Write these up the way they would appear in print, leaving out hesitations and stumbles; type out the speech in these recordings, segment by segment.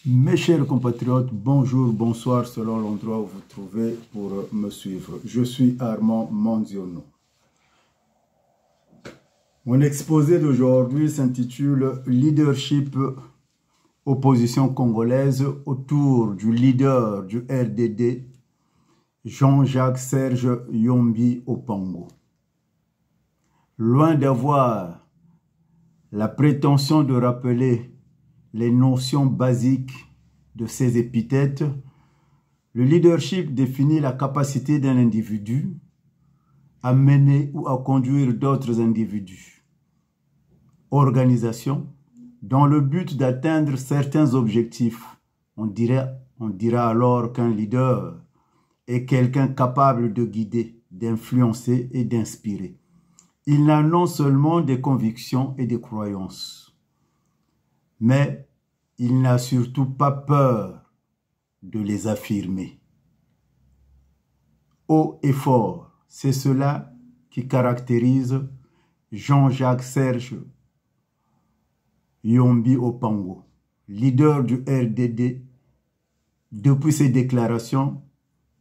Mes chers compatriotes, bonjour, bonsoir selon l'endroit où vous trouvez pour me suivre. Je suis Armand Manziono. Mon exposé d'aujourd'hui s'intitule « Leadership opposition congolaise » autour du leader du RDD, Jean-Jacques Serge Yombi Opango. Loin d'avoir la prétention de rappeler les notions basiques de ces épithètes, le leadership définit la capacité d'un individu à mener ou à conduire d'autres individus. Organisation, dans le but d'atteindre certains objectifs. On dira alors qu'un leader est quelqu'un capable de guider, d'influencer et d'inspirer. Il n'a non seulement des convictions et des croyances, mais il n'a surtout pas peur de les affirmer. Haut et fort, c'est cela qui caractérise Jean-Jacques Serge Yombi Opango, leader du RDD depuis ses déclarations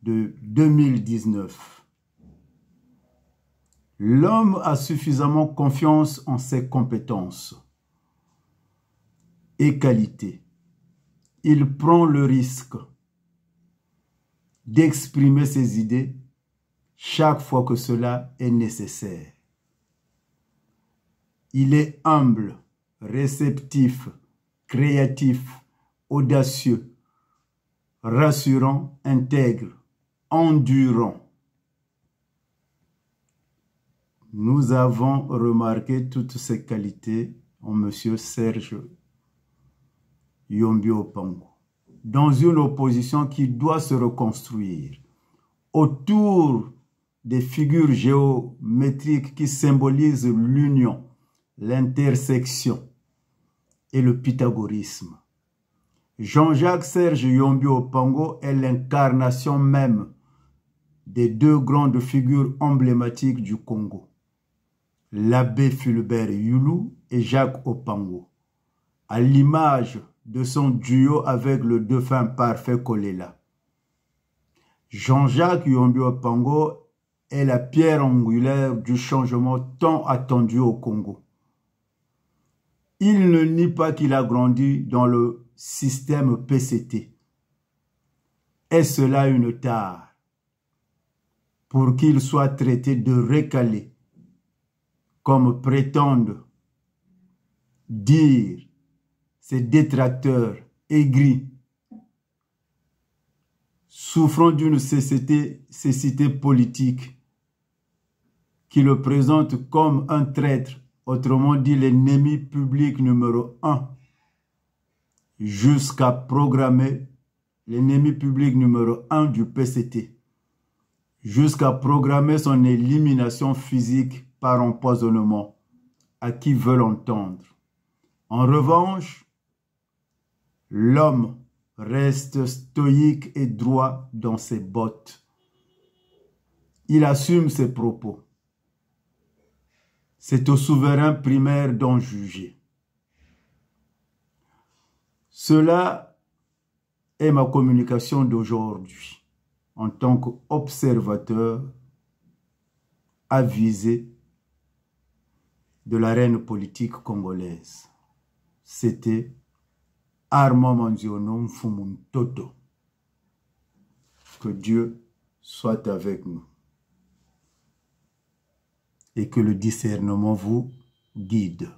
de 2019. L'homme a suffisamment confiance en ses compétences et qualités. Il prend le risque d'exprimer ses idées chaque fois que cela est nécessaire. Il est humble, réceptif, créatif, audacieux, rassurant, intègre, endurant. Nous avons remarqué toutes ces qualités en M. Serge Yombi Opango, dans une opposition qui doit se reconstruire autour des figures géométriques qui symbolisent l'union, l'intersection et le pythagorisme. Jean-Jacques Serge Yombi Opango est l'incarnation même des deux grandes figures emblématiques du Congo, l'abbé Fulbert Yulu et Jacques Opango, à l'image de son duo avec le défunt Parfait Kolela. Jean-Jacques Yombi Opango est la pierre angulaire du changement tant attendu au Congo. Il ne nie pas qu'il a grandi dans le système PCT. Est-ce là une tare pour qu'il soit traité de récalé, comme prétendent dire ces détracteurs aigris, souffrant d'une cécité politique, qui le présente comme un traître, autrement dit l'ennemi public numéro 1, jusqu'à programmer l'ennemi public numéro 1 du PCT, jusqu'à programmer son élimination physique par empoisonnement, à qui veulent entendre. En revanche, l'homme reste stoïque et droit dans ses bottes. Il assume ses propos. C'est au souverain primaire d'en juger. Cela est ma communication d'aujourd'hui en tant qu'observateur avisé de l'arène politique congolaise. C'était Armand Manziono Mfumuntoto. Que Dieu soit avec nous et que le discernement vous guide.